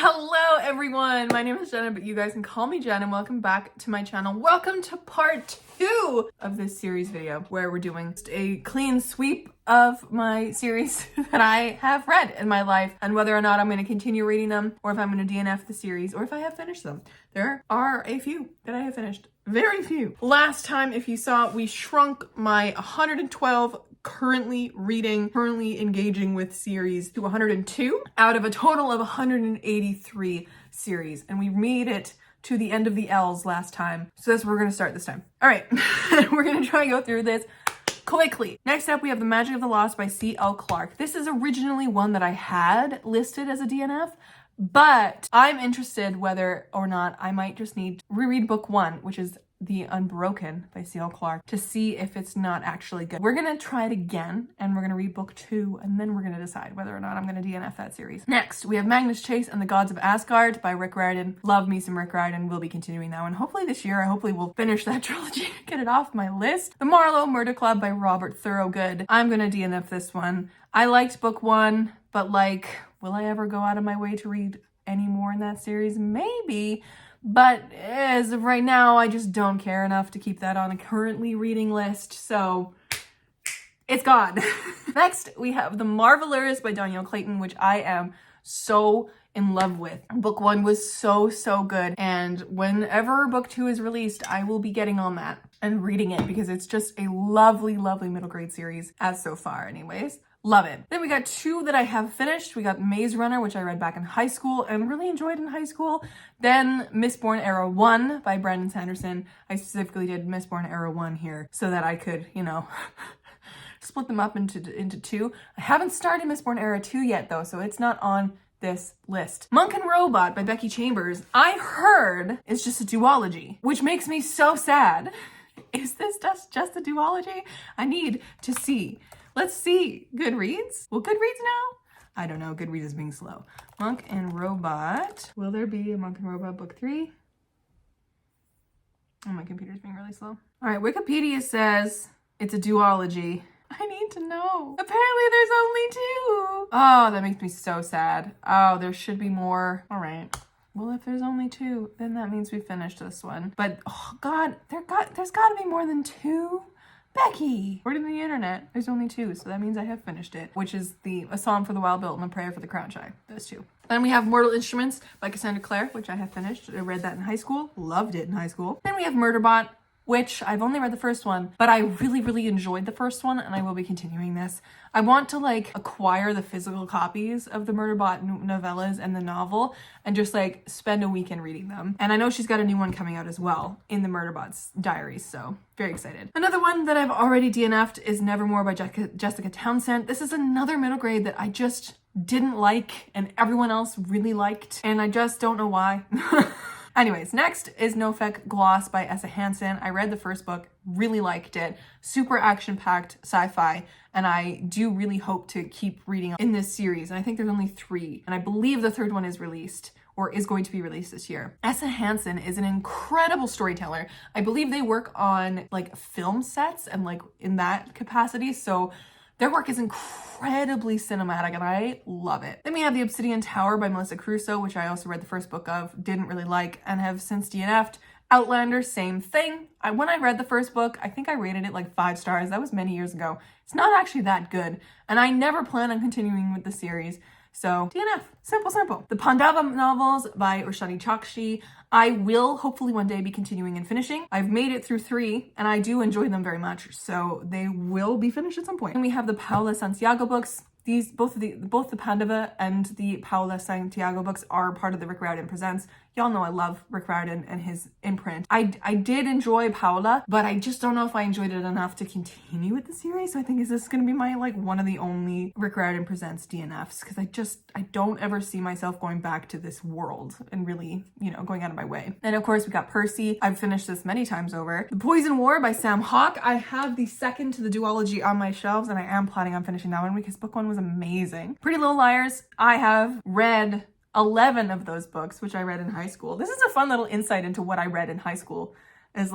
Hello everyone, my name is Jenna, but you guys can call me Jen, and welcome back to my channel. Welcome to part 2 of this series video where we're doing just a clean sweep of my series that I have read in my life and whether or not I'm going to continue reading them or if I'm going to DNF the series or if I have finished them. There are a few that I have finished. Very few. Last time, if you saw, we shrunk my 112 currently engaging with series to 102 out of a total of 183 series, and we made it to the end of the L's last time, so that's where we're going to start this time. All right. We're going to try and go through this quickly. Next up, we have The Magic of the Lost by C.L. Clarke. This is originally one that I had listed as a DNF, but I'm interested whether or not I might just need to reread book 1, which is The Unbroken by C.L. Clarke, to see if it's not actually good. We're gonna try it again, and we're gonna read book 2, and then we're gonna decide whether or not I'm gonna DNF that series. Next, we have Magnus Chase and the Gods of Asgard by Rick Riordan. Love me some Rick Riordan. We'll be continuing that one. Hopefully this year, we'll finish that trilogy, get it off my list. The Marlowe Murder Club by Robert Thorogood. I'm gonna DNF this one. I liked book 1, but like, will I ever go out of my way to read any more in that series? Maybe. But as of right now, I just don't care enough to keep that on a currently reading list, so it's gone. Next, we have The Marvelers by Danielle Clayton, which I am so in love with. Book 1 was so good, and whenever book 2 is released, I will be getting on that and reading it because it's just a lovely middle grade series, as so far anyways. Love it. Then we got 2 that I have finished. We got Maze Runner, which I read back in high school and really enjoyed in high school. Then Mistborn Era 1 by Brandon Sanderson. I specifically did Mistborn Era 1 here so that I could, split them up into 2. I haven't started Mistborn Era 2 yet though, so it's not on this list. Monk and Robot by Becky Chambers. I heard it's just a duology, which makes me so sad. Is this just a duology? I need to see. Let's see. Goodreads? Will Goodreads know? I don't know. Goodreads is being slow. Monk and Robot. Will there be a Monk and Robot book 3? Oh, my computer's being really slow. All right, Wikipedia says it's a duology. I need to know. Apparently there's only 2. Oh, that makes me so sad. Oh, there should be more. All right. Well, if there's only 2, then that means we finished this one. But, oh God, there's got to be more than 2. Becky! Word in the internet, there's only 2, so that means I have finished it, which is A Song for the Wild Built and A Prayer for the Crown Shy. Those 2. Then we have Mortal Instruments by Cassandra Clare, which I have finished. I read that in high school. Loved it in high school. Then we have Murderbot, which I've only read the first one, but I really enjoyed the first one, and I will be continuing this. I want to acquire the physical copies of the Murderbot novellas and the novel and just spend a weekend reading them. And I know she's got a new one coming out as well in the Murderbot's diaries, so very excited. Another one that I've already DNF'd is Nevermore by Jessica Townsend. This is another middle grade that I just didn't like and everyone else really liked, and I just don't know why. Anyways, next is Nofek Gloss by Essa Hansen. I read the first book, really liked it. Super action-packed sci-fi, and I do really hope to keep reading in this series. And I think there's only 3, and I believe the 3rd one is released or is going to be released this year. Essa Hansen is an incredible storyteller. I believe they work on film sets and in that capacity, so their work is incredibly cinematic and I love it. Then we have The Obsidian Tower by Melissa Crusoe, which I also read the first book of, didn't really like, and have since DNF'd. Outlander, same thing. When I read the first book, I think I rated it 5 stars. That was many years ago. It's not actually that good, and I never plan on continuing with the series. So, DNF. Simple. The Pandava novels by Urshani Chakshi. I will hopefully one day be continuing and finishing. I've made it through 3, and I do enjoy them very much, so they will be finished at some point. And we have the Paula Santiago books. Both the Pandava and the Paula Santiago books are part of the Rick Riordan Presents. Y'all know I love Rick Riordan and his imprint. I did enjoy Paula, but I just don't know if I enjoyed it enough to continue with the series. So I think, is this gonna be my one of the only Rick Riordan Presents DNFs? Because I don't ever see myself going back to this world and really, going out of my way. And of course we got Percy. I've finished this many times over. The Poison War by Sam Hawke. I have the second to the duology on my shelves, and I am planning on finishing that one because book 1 was amazing. Pretty Little Liars. I have read 11 of those books, which I read in high school. This is a fun little insight into what I read in high school as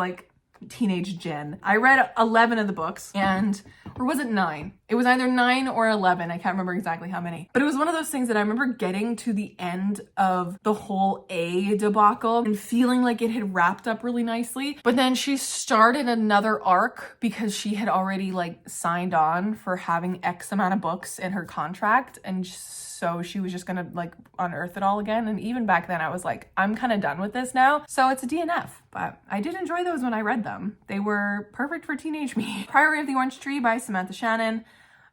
teenage Jen. I read 11 of the books, or was it 9? It was either 9 or 11. I can't remember exactly how many. But it was one of those things that I remember getting to the end of the whole A debacle and feeling like it had wrapped up really nicely. But then she started another arc because she had already like signed on for having X amount of books in her contract. And so she was just gonna like unearth it all again. And even back then I was like, I'm kind of done with this now. So it's a DNF, but I did enjoy those when I read them. They were perfect for teenage me. Priory of the Orange Tree by Samantha Shannon.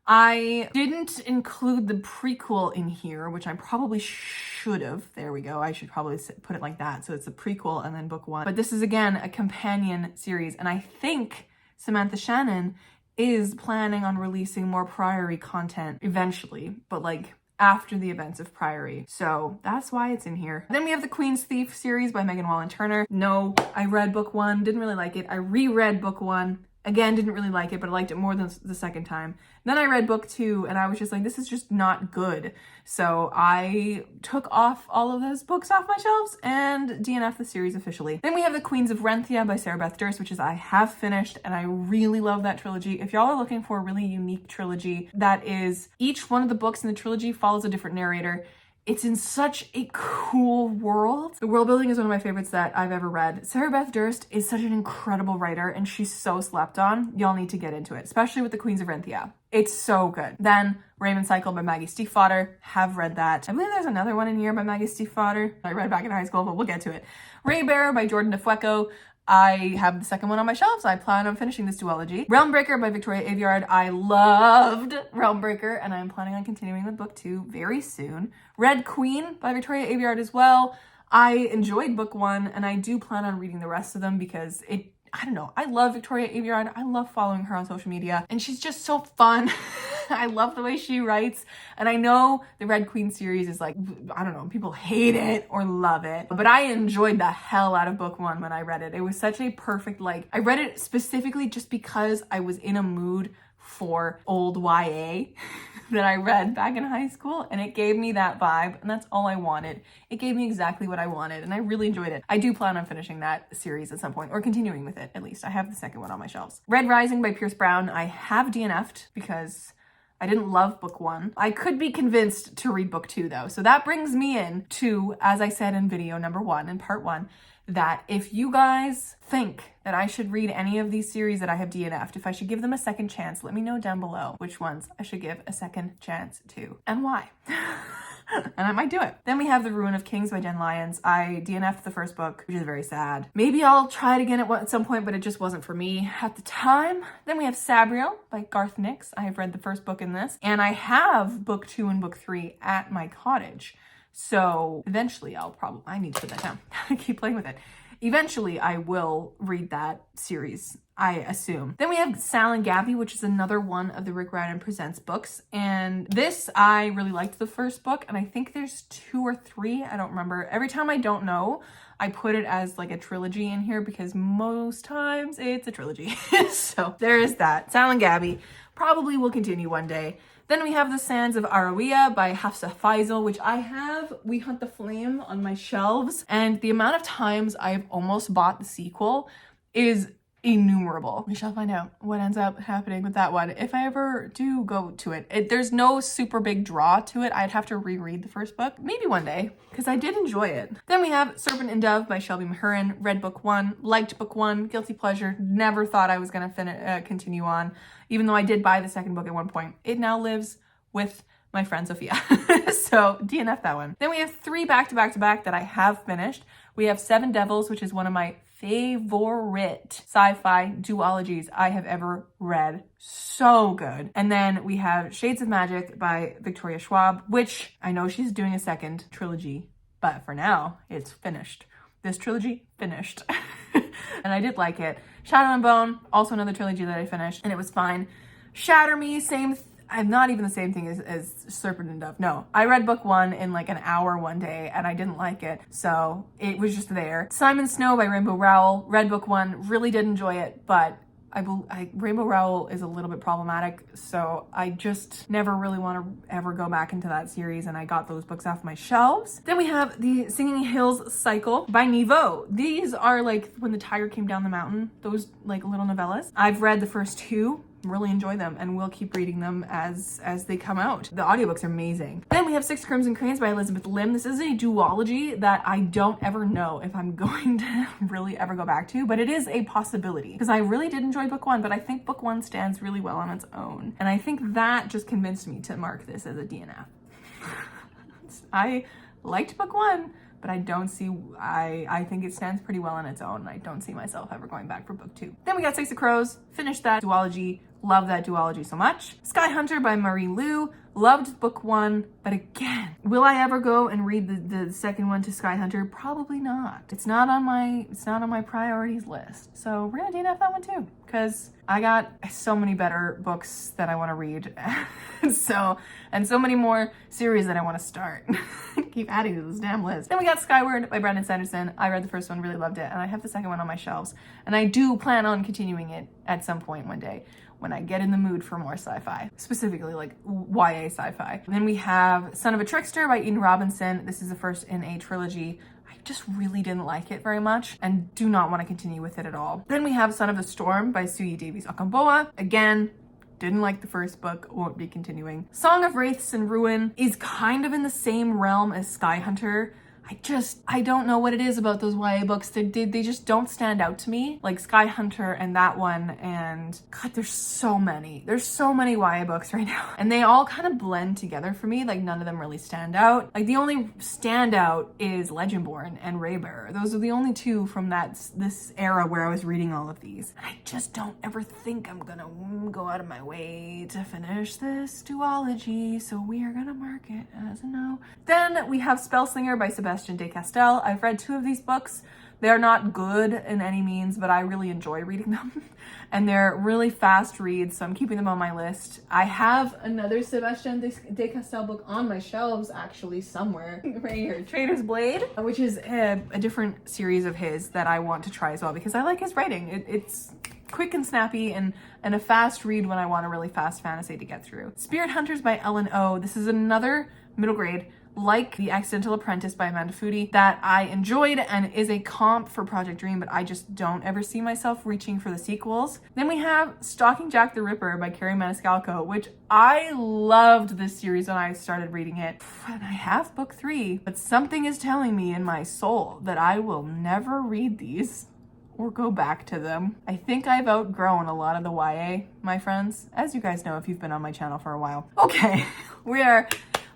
I didn't include the prequel in here, which I probably should have. There we go. I should probably put it like that. So it's a prequel and then book one. But this is, again, a companion series. And I think Samantha Shannon is planning on releasing more Priory content eventually, but like after the events of Priory. So that's why it's in here. Then we have the Queen's Thief series by Megan Wallen Turner. No, I read book one, didn't really like it. I reread book one. Again, didn't really like it, but I liked it more than the second time. Then I read book two and I was just like, this is just not good. So I took off all of those books off my shelves and DNF the series officially. Then we have The Queens of Renthia by Sarah Beth Durst, which is I have finished and I really love that trilogy. If y'all are looking for a really unique trilogy that is each one of the books in the trilogy follows a different narrator, it's in such a cool world. The world building is one of my favorites that I've ever read. Sarah Beth Durst is such an incredible writer and she's so slept on. Y'all need to get into it, especially with The Queens of Renthia. It's so good. Then Raven Cycle by Maggie Stiefvater. Have read that. I believe there's another one in here by Maggie Stiefvater I read back in high school, but we'll get to it. Ray Bearer by Jordan DeFueco. I have the second one on my shelves. I plan on finishing this duology. Realmbreaker by Victoria Aveyard. I loved Realmbreaker and I'm planning on continuing with book two very soon. Red Queen by Victoria Aveyard as well. I enjoyed book one and I do plan on reading the rest of them because I don't know. I love Victoria Aveyard. I love following her on social media and she's just so fun. I love the way she writes. And I know the Red Queen series is like, I don't know, people hate it or love it, but I enjoyed the hell out of book one when I read it. It was such a perfect, like, I read it specifically just because I was in a mood for old YA that I read back in high school and it gave me that vibe and that's all I wanted. It gave me exactly what I wanted and I really enjoyed it. I do plan on finishing that series at some point or continuing with it at least. I have the second one on my shelves. Red Rising by Pierce Brown. I have DNF'd because I didn't love book one. I could be convinced to read book two though. So that brings me in to, as I said in video number one, in part one, that if you guys think that I should read any of these series that I have DNF'd, if I should give them a second chance, let me know down below which ones I should give a second chance to and why. And I might do it. Then we have The Ruin of Kings by Jen Lyons. I DNF'd the first book, which is very sad. Maybe I'll try it again at some point, but it just wasn't for me at the time. Then we have Sabriel by Garth Nix. I have read the first book in this, and I have book two and book three at my cottage. So eventually I need to put that down. I keep playing with it. Eventually I will read that series, I assume. Then we have Sal and Gabby, which is another one of the Rick Riordan Presents books. And this, I really liked the first book, and I think there's 2 or 3, I don't remember. Every time I don't know, I put it as like a trilogy in here because most times it's a trilogy. So there is that. Sal and Gabby probably will continue one day. Then we have The Sands of Arawiya by Hafsa Faisal, which I have We Hunt the Flame on my shelves. And the amount of times I've almost bought the sequel is innumerable. We shall find out what ends up happening with that one if I ever do go to it. There's no super big draw to it. I'd have to reread the first book, maybe one day, because I did enjoy it. Then we have Serpent and Dove by Shelby Mahurin. Read book one, liked book one, guilty pleasure. Never thought I was gonna continue on, even though I did buy the second book at one point. It now lives with my friend Sophia. So DNF that one. Then we have 3 back-to-back-to-back that I have finished. We have Seven Devils, which is one of my favorite sci-fi duologies I have ever read. So good. And then we have Shades of Magic by Victoria Schwab, which I know she's doing a second trilogy, but for now it's finished. This trilogy finished. And I did like it. Shadow and Bone, also another trilogy that I finished, and it was fine. Shatter Me, I'm not even the same thing as Serpent and Dove. No, I read book one in like an hour one day and I didn't like it. So it was just there. Simon Snow by Rainbow Rowell. Read book one, really did enjoy it, but Rainbow Rowell is a little bit problematic. So I just never really want to ever go back into that series. And I got those books off my shelves. Then we have the Singing Hills Cycle by Niveau. These are like When the Tiger Came Down the Mountain, those like little novellas. I've read the first 2. really enjoy them and will keep reading them as they come out. The audiobooks are amazing. Then we have Six Crimson Cranes by Elizabeth Lim. This is a duology that I don't ever know if I'm going to really ever go back to, but it is a possibility because I really did enjoy book one, but I think book one stands really well on its own. And I think that just convinced me to mark this as a DNF. I liked book one, but I don't see, I think it stands pretty well on its own. And I don't see myself ever going back for book two. Then we got Six of Crows, finished that duology, love that duology so much. Sky Hunter by Marie Lu, loved book one, but again, will I ever go and read the second one to Sky Hunter? Probably not. It's not on my priorities list. So we're gonna DNF that one too, because I got so many better books that I want to read. and so many more series that I want to start. Keep adding to this damn list. Then we got Skyward by Brandon Sanderson. I read the first one, really loved it, and I have the second one on my shelves. And I do plan on continuing it at some point one day when I get in the mood for more sci-fi, specifically like YA sci-fi. And then we have Son of a Trickster by Eden Robinson. This is the first in a trilogy. I just really didn't like it very much and do not want to continue with it at all. Then we have Son of the Storm by Suyi Davies Okamboa. Again, didn't like the first book, won't be continuing. Song of Wraiths and Ruin is kind of in the same realm as Sky Hunter. I don't know what it is about those YA books. They just don't stand out to me. Like Sky Hunter and that one, and God, there's so many. There's so many YA books right now. And they all kind of blend together for me. Like none of them really stand out. Like the only standout is Legendborn and Raybearer. Those are the only two from this era where I was reading all of these. And I just don't ever think I'm gonna go out of my way to finish this duology. So we are gonna mark it as a no. Then we have Spellslinger by Sebastian de Castell. I've read two of these books. They're not good in any means, but I really enjoy reading them. And they're really fast reads, so I'm keeping them on my list. I have another Sebastian de Castell book on my shelves, actually, somewhere. Right here, Traitor's Blade, which is a different series of his that I want to try as well, because I like his writing. It's quick and snappy and a fast read when I want a really fast fantasy to get through. Spirit Hunters by Ellen O. This is another middle grade, like The Accidental Apprentice by Amanda Foody, that I enjoyed and is a comp for Project Dream, but I just don't ever see myself reaching for the sequels. Then we have Stalking Jack the Ripper by Carrie Maniscalco, which I loved this series when I started reading it. And I have book 3, but something is telling me in my soul that I will never read these or go back to them. I think I've outgrown a lot of the YA, my friends, as you guys know if you've been on my channel for a while. Okay, we are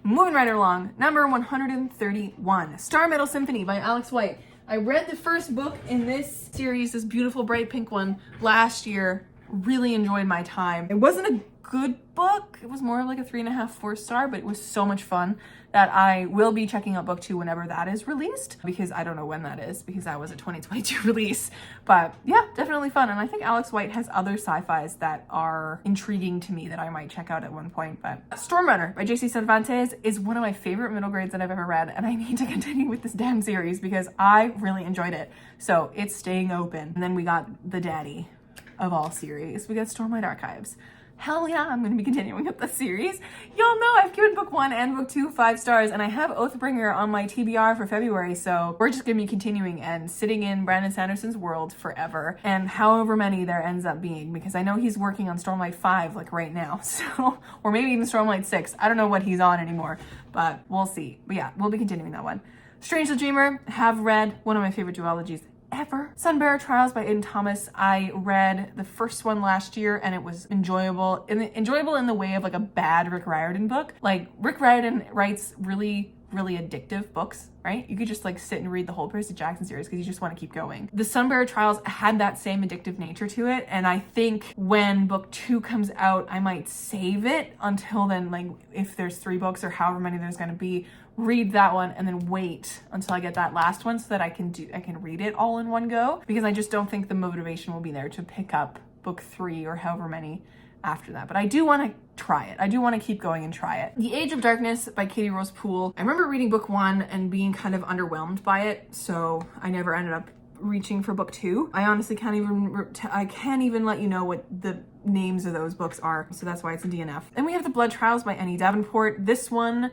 moving right along. Number 131, Star Metal Symphony by Alex White. I read the first book in this series, this beautiful bright pink one, last year. Really enjoyed my time. It wasn't a good book. It was more like a 3.5, 4 star, but it was so much fun that I will be checking out book 2 whenever that is released, because I don't know when that is, because that was a 2022 release. But yeah, definitely fun. And I think Alex White has other sci-fis that are intriguing to me that I might check out at one point. But Stormrunner by JC Cervantes is one of my favorite middle grades that I've ever read, and I need to continue with this damn series because I really enjoyed it. So it's staying open. And then we got the daddy of all series. We got Stormlight Archives. Hell yeah, I'm going to be continuing with this series. Y'all know I've given book 1 and book 2 5 stars, and I have Oathbringer on my TBR for February, so we're just going to be continuing and sitting in Brandon Sanderson's world forever, and however many there ends up being, because I know he's working on Stormlight 5 like right now, so, or maybe even Stormlight 6. I don't know what he's on anymore, but we'll see. But yeah, we'll be continuing that one. Strange the Dreamer, have read, one of my favorite duologies ever. Sunbearer Trials by Aidan Thomas. I read the first one last year and it was enjoyable in the way of like a bad Rick Riordan book. Like Rick Riordan writes really addictive books, right? You could just like sit and read the whole Percy Jackson series because you just want to keep going. The Sunbearer Trials had that same addictive nature to it, and I think when book 2 comes out, I might save it until then, like if there's 3 books or however many there's going to be, read that one and then wait until I get that last one so that I can read it all in one go, because I just don't think the motivation will be there to pick up book 3 or however many after that. But I do want to try it. I do want to keep going and try it. The Age of Darkness by Katie Rose Poole. I remember reading book 1 and being kind of underwhelmed by it, so I never ended up reaching for book 2. I honestly can't even let you know what the names of those books are, so that's why it's a DNF. Then we have The Blood Trials by Annie Davenport. This one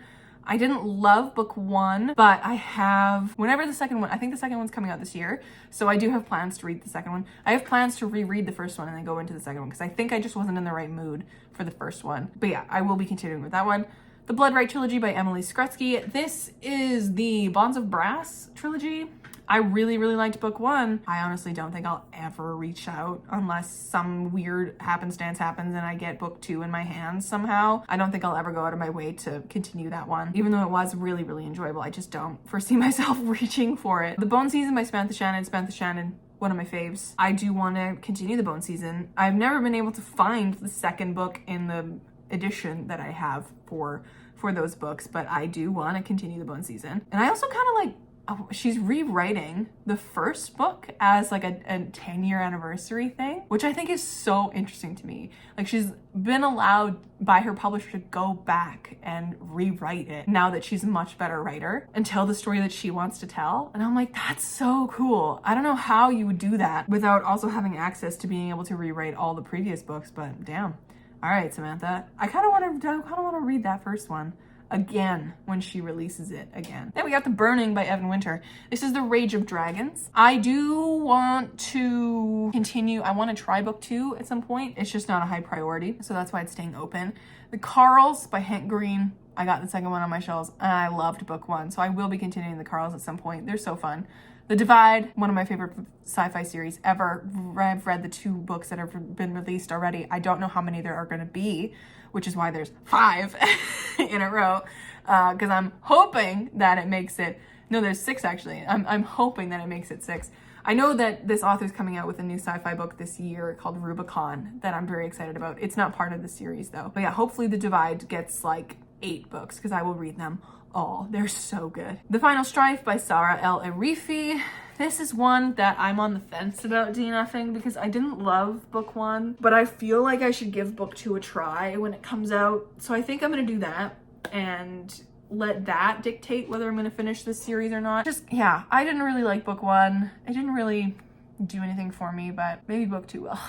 I didn't love book one, but I have, whenever the second one, I think the second one's coming out this year, so I do have plans to read the second one. I have plans to reread the first one and then go into the second one, because I think I just wasn't in the right mood for the first one. But yeah, I will be continuing with that one. The Blood Right trilogy by Emily Skrutsky. This is the Bonds of Brass trilogy. I really, really liked book one. I honestly don't think I'll ever reach out unless some weird happenstance happens and I get book two in my hands somehow. I don't think I'll ever go out of my way to continue that one. Even though it was really, really enjoyable, I just don't foresee myself reaching for it. The Bone Season by Samantha Shannon, one of my faves. I do want to continue the Bone Season. I've never been able to find the second book in the edition that I have for those books, but I do want to continue the Bone Season. And I also kind of like, she's rewriting the first book as like a 10-year anniversary thing, which I think is so interesting to me. Like, she's been allowed by her publisher to go back and rewrite it now that she's a much better writer and tell the story that she wants to tell. And I'm like, that's so cool. I don't know how you would do that without also having access to being able to rewrite all the previous books, but damn. All right, Samantha, I kind of want to read that first one again when she releases it again. Then we got The Burning by Evan Winter. This is The Rage of Dragons. I do want to continue. I want to try book two at some point. It's just not a high priority, so that's why it's staying open. The Carls by Hank Green. I got the second one on my shelves and I loved book one, so I will be continuing the Carls at some point. They're so fun. The Divide, one of my favorite sci-fi series ever. I've read the 2 books that have been released already. I don't know how many there are going to be, which is why there's 5 in a row, because I'm hoping that it makes it, no, there's 6 actually. I'm hoping that it makes it 6. I know that this author's coming out with a new sci-fi book this year called Rubicon that I'm very excited about. It's not part of the series though. But yeah, hopefully The Divide gets like 8 books because I will read them all. They're so good. The Final Strife by Sara El Arifi. This is one that I'm on the fence about DNFing because I didn't love book 1, but I feel like I should give book 2 a try when it comes out. So I think I'm gonna do that and let that dictate whether I'm gonna finish this series or not. Just, yeah, I didn't really like book 1. It didn't really do anything for me, but maybe book 2 will.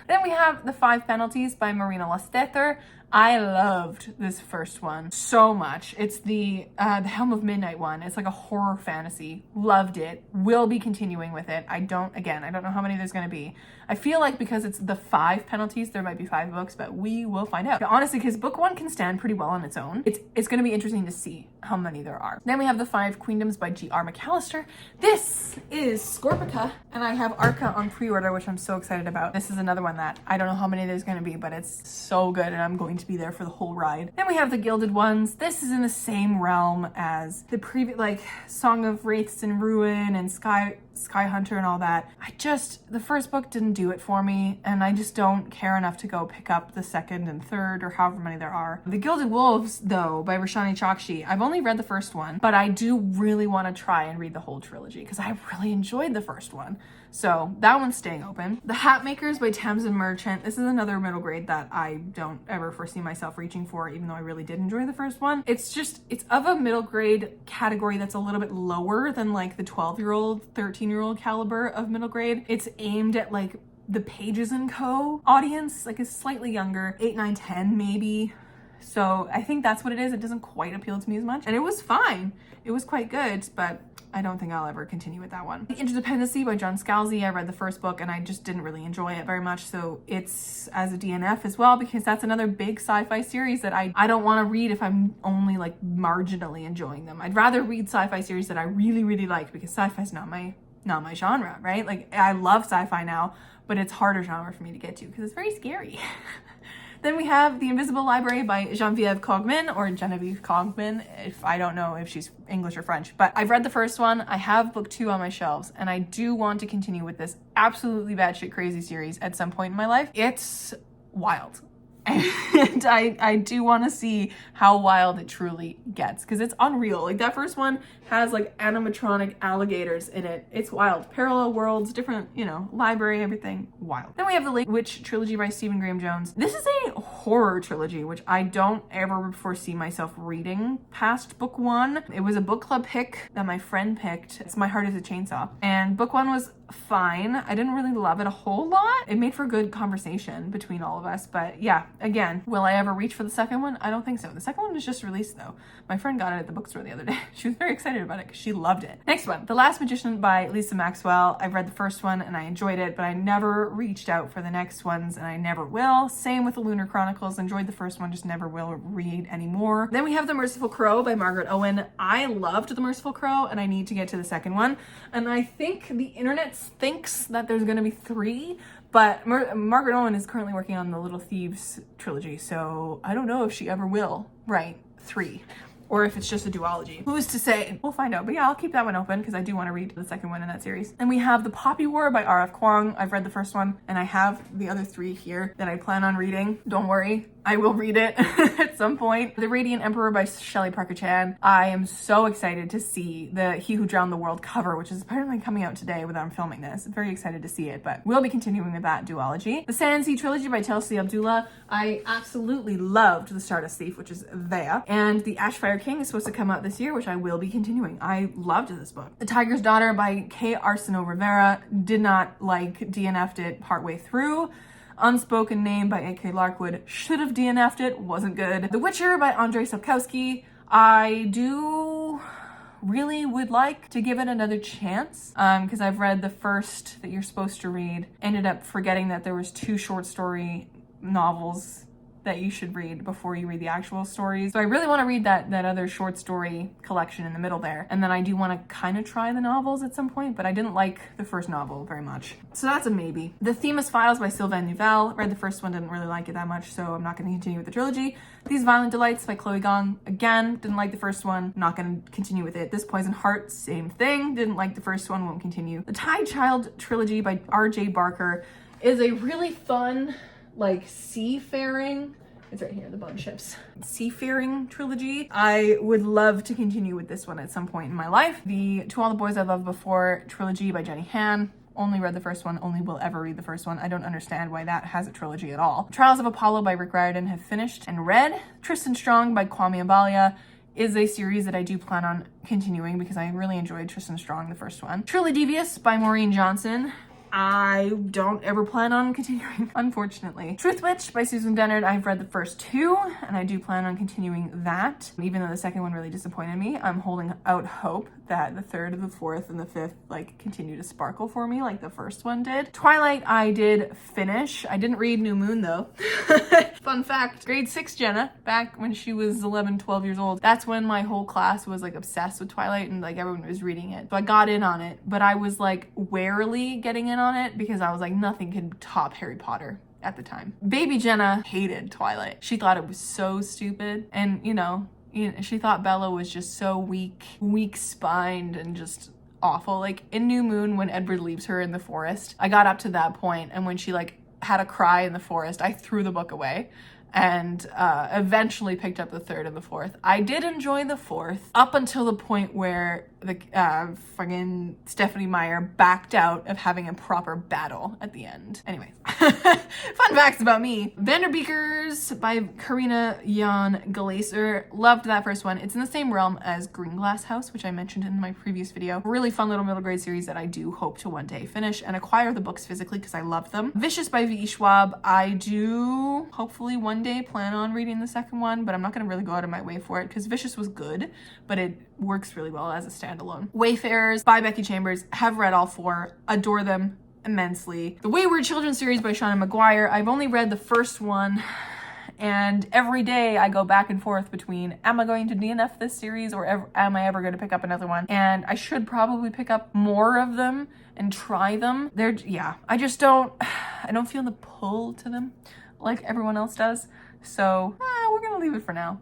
Then we have The 5 Penalties by Marina Lasseter. I loved this first one so much. It's the Helm of Midnight one. It's like a horror fantasy. Loved it. Will be continuing with it. I don't know how many there's going to be. I feel like because it's The 5 Penalties, there might be 5 books, but we will find out. Honestly, because book 1 can stand pretty well on its own. It's going to be interesting to see how many there are. Then we have The 5 Queendoms by G.R. McAllister. This is Scorpica, and I have Arca on pre-order, which I'm so excited about. This is another one that I don't know how many there's going to be, but it's so good, and I'm going to be there for the whole ride. Then we have The Gilded Ones. This is in the same realm as the previous, like Song of Wraiths and Ruin and Sky Hunter and all that. The first book didn't do it for me, and I just don't care enough to go pick up the second and third or however many there are. The Gilded Wolves, though, by Roshani Chokshi. I've only read the first one, but I do really want to try and read the whole trilogy because I really enjoyed the first one. So that one's staying open. The Hatmakers by Tamsin Merchant. This is another middle grade that I don't ever foresee myself reaching for, even though I really did enjoy the first one. It's of a middle grade category that's a little bit lower than like the 12-year-old, 13-year-old caliber of middle grade. It's aimed at like the Pages & Co. audience, like it's slightly younger, 8, 9, 10 maybe. So I think that's what it is. It doesn't quite appeal to me as much. And it was fine. It was quite good, but I don't think I'll ever continue with that one. The Interdependency by John Scalzi. I read the first book and I just didn't really enjoy it very much. So it's as a DNF as well, because that's another big sci-fi series that I don't want to read if I'm only like marginally enjoying them. I'd rather read sci-fi series that I really, really like, because sci-fi is not my genre, right? Like, I love sci-fi now, but it's harder genre for me to get to because it's very scary. Then we have The Invisible Library by Genevieve Cogman, or Genevieve Cogman, if I don't know if she's English or French. But I've read the first one. I have book 2 on my shelves, and I do want to continue with this absolutely batshit crazy series at some point in my life. It's wild. And I do want to see how wild it truly gets, because it's unreal. Like, that first one has like animatronic alligators in it. It's wild. Parallel worlds, different, library, everything wild. Then we have the Lake Witch trilogy by Stephen Graham Jones. This is a horror trilogy, which I don't ever foresee myself reading past book 1. It was a book club pick that my friend picked. It's My Heart is a Chainsaw. And book 1 was fine. I didn't really love it a whole lot. It made for good conversation between all of us, but yeah, again, will I ever reach for the second one? I don't think so. The second one was just released though. My friend got it at the bookstore the other day. She was very excited about it because she loved it. Next one, The Last Magician by Lisa Maxwell. I've read the first one and I enjoyed it, but I never reached out for the next ones and I never will. Same with The Lunar Chronicles. Enjoyed the first one, just never will read anymore. Then we have The Merciful Crow by Margaret Owen. I loved The Merciful Crow and I need to get to the second one. And I think the internet thinks that there's going to be 3, but Margaret Owen is currently working on the Little Thieves trilogy, so I don't know if she ever will write 3. Or if it's just a duology. Who's to say? We'll find out. But yeah, I'll keep that one open because I do want to read the second one in that series. And we have The Poppy War by R.F. Kuang. I've read the first one and I have the other 3 here that I plan on reading. Don't worry, I will read it at some point. The Radiant Emperor by Shelley Parker Chan. I am so excited to see the He Who Drowned the World cover, which is apparently coming out today when I'm filming this. I'm very excited to see it, but we'll be continuing with that duology. The Sand Sea Trilogy by Chelsea Abdullah. I absolutely loved The Stardust Thief, which is there. And The Ashfire King is supposed to come out this year, which I will be continuing. I loved this book. The Tiger's Daughter by Kay Arsenault Rivera. Did not like DNF'd it partway through. Unspoken Name by A.K. Larkwood. Should have DNF'd it. Wasn't good. The Witcher by Andrzej Sapkowski. I do really would like to give it another chance because I've read the first that you're supposed to read. Ended up forgetting that there was 2 short story novels that you should read before you read the actual stories. So I really want to read that other short story collection in the middle there. And then I do want to kind of try the novels at some point, but I didn't like the first novel very much. So that's a maybe. The Themis Files by Sylvain Neuvel. Read the first one, didn't really like it that much, so I'm not going to continue with the trilogy. These Violent Delights by Chloe Gong. Again, didn't like the first one, not going to continue with it. This Poison Heart, same thing. Didn't like the first one, won't continue. The Tide Child trilogy by R.J. Barker is a really fun, like, seafaring, it's right here, the bone ships, seafaring trilogy. I would love to continue with this one at some point in my life. The To All the Boys I Loved Before trilogy by Jenny Han. Only read the first one, only will ever read the first one. I don't understand why that has a trilogy at all. Trials of Apollo by Rick Riordan have finished and read. Tristan Strong by Kwame Abalia is a series that I do plan on continuing because I really enjoyed Tristan Strong, the first one. Truly Devious by Maureen Johnson. I don't ever plan on continuing, unfortunately. Truth Witch by Susan Dennard. I've read the first 2 and I do plan on continuing that. Even though the second one really disappointed me, I'm holding out hope that the 3rd and the 4th and the 5th like continue to sparkle for me like the first one did. Twilight I did finish. I didn't read New Moon though. Fun fact, grade 6 Jenna, back when she was 11, 12 years old, that's when my whole class was like obsessed with Twilight and like everyone was reading it. So I got in on it, but I was like warily getting in on it because I was like, nothing could top Harry Potter at the time. Baby Jenna hated Twilight. She thought it was so stupid, and you know, she thought Bella was just so weak-spined and just awful. Like in New Moon, when Edward leaves her in the forest, I got up to that point, and when she like had a cry in the forest, I threw the book away and eventually picked up the 3rd and the 4th. I did enjoy the 4th up until the point where the fucking Stephanie Meyer backed out of having a proper battle at the end. Anyways, fun facts about me. Vanderbeekers by Karina Jan Glaser. Loved that first one. It's in the same realm as Green Glass House, which I mentioned in my previous video. Really fun little middle grade series that I do hope to one day finish and acquire the books physically because I love them. Vicious by V. Schwab. I do hopefully one day plan on reading the second one, but I'm not going to really go out of my way for it because Vicious was good, but it works really well as a standalone. Wayfarers by Becky Chambers. Have read all 4. Adore them immensely. The Wayward Children series by Shauna Maguire. I've only read the first one, and every day I go back and forth between, am I going to DNF this series or am I ever going to pick up another one? And I should probably pick up more of them and try them. I just don't feel the pull to them like everyone else does. So we're gonna leave it for now.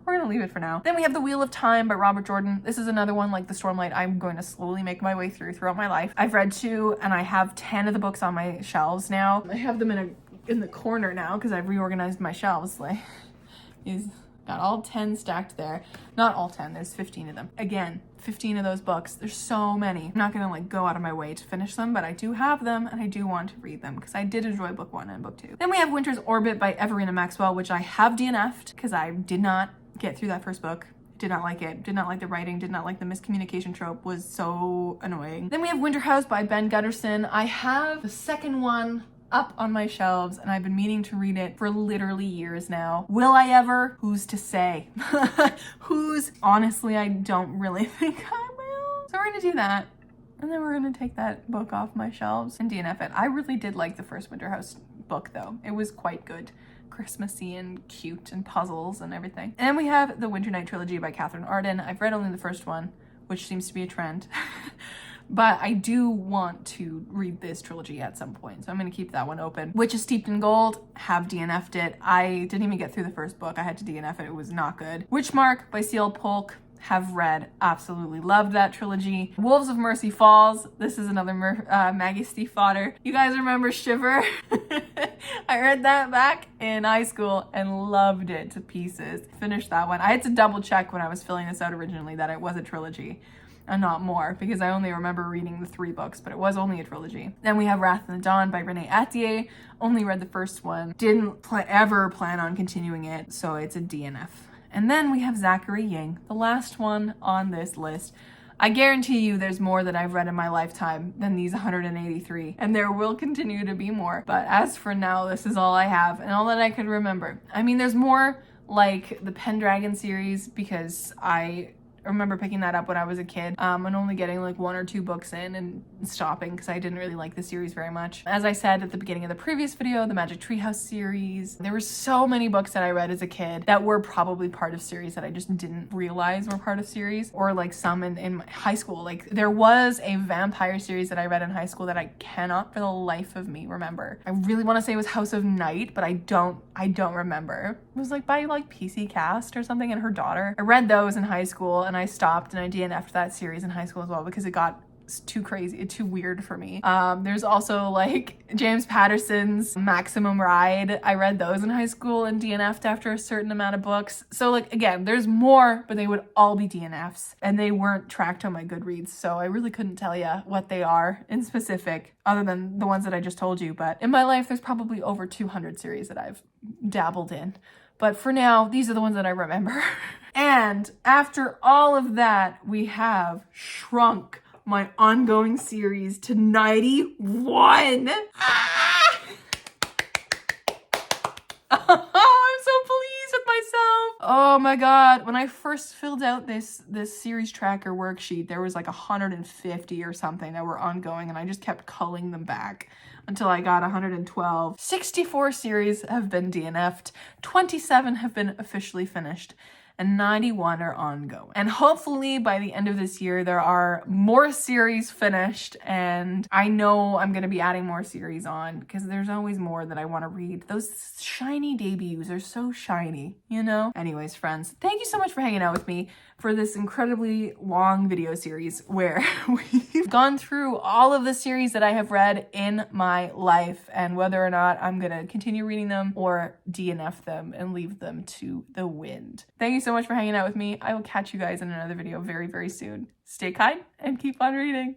Then we have The Wheel of Time by Robert Jordan. This is another one like The Stormlight I'm going to slowly make my way throughout my life. I've read 2 and I have 10 of the books on my shelves now. I have them in the corner now because I've reorganized my shelves. Like, he's got all 10 stacked there. Not all 10, there's 15 of them. Again, 15 of those books. There's so many. I'm not gonna like go out of my way to finish them, but I do have them and I do want to read them because I did enjoy book 1 and book 2. Then we have Winter's Orbit by Everina Maxwell, which I have DNF'd because I did not get through that first book. Did not like it. Did not like the writing. Did not like the miscommunication trope. Was so annoying. Then we have Winter House by Ben Gutterson. I have the second one up on my shelves and I've been meaning to read it for literally years now. Will I ever? Who's to say? Honestly, I don't really think I will. So we're gonna do that. And then we're gonna take that book off my shelves and DNF it. I really did like the first Winter House book though. It was quite good. Christmassy and cute and puzzles and everything. And then we have the Winter Night Trilogy by Catherine Arden. I've read only the first one, which seems to be a trend. But I do want to read this trilogy at some point, so I'm going to keep that one open. Witch is Steeped in Gold, have DNF'd it. I didn't even get through the first book. I had to DNF it. It was not good. Witchmark by C.L. Polk, have read. Absolutely loved that trilogy. Wolves of Mercy Falls. This is another Maggie Stiefvater. You guys remember Shiver? I read that back in high school and loved it to pieces. Finished that one. I had to double check when I was filling this out originally that it was a trilogy and not more, because I only remember reading the 3 books, but it was only a trilogy. Then we have Wrath in the Dawn by Renee Attier. Only read the first one. Didn't ever plan on continuing it, so it's a DNF. And then we have Zachary Ying, the last one on this list. I guarantee you there's more that I've read in my lifetime than these 183, and there will continue to be more. But as for now, this is all I have and all that I could remember. I mean, there's more like the Pendragon series, because I remember picking that up when I was a kid and only getting like 1 or 2 books in and stopping because I didn't really like the series very much. As I said at the beginning of the previous video, the Magic Treehouse series, there were so many books that I read as a kid that were probably part of series that I just didn't realize were part of series, or like some in my high school. Like there was a vampire series that I read in high school that I cannot for the life of me remember. I really want to say it was House of Night, but I don't remember. It was like by like PC Cast or something and her daughter. I read those in high school and I stopped and I DNF'd that series in high school as well because it got too crazy, too weird for me. There's also like James Patterson's Maximum Ride. I read those in high school and DNF'd after a certain amount of books. So like, again, there's more, but they would all be DNFs and they weren't tracked on my Goodreads. So I really couldn't tell you what they are in specific other than the ones that I just told you. But in my life, there's probably over 200 series that I've dabbled in. But for now, these are the ones that I remember. And after all of that, we have shrunk my ongoing series to 91. Ah! I'm so pleased with myself. Oh my God. When I first filled out this series tracker worksheet, there was like 150 or something that were ongoing, and I just kept culling them back until I got 112. 64 series have been DNF'd, 27 have been officially finished, and 91 are ongoing. And hopefully by the end of this year, there are more series finished, and I know I'm gonna be adding more series on because there's always more that I wanna read. Those shiny debuts are so shiny, you know? Anyways, friends, thank you so much for hanging out with me for this incredibly long video series where we've gone through all of the series that I have read in my life and whether or not I'm gonna continue reading them or DNF them and leave them to the wind. Thank you so much for hanging out with me. I will catch you guys in another video very, very soon. Stay kind and keep on reading.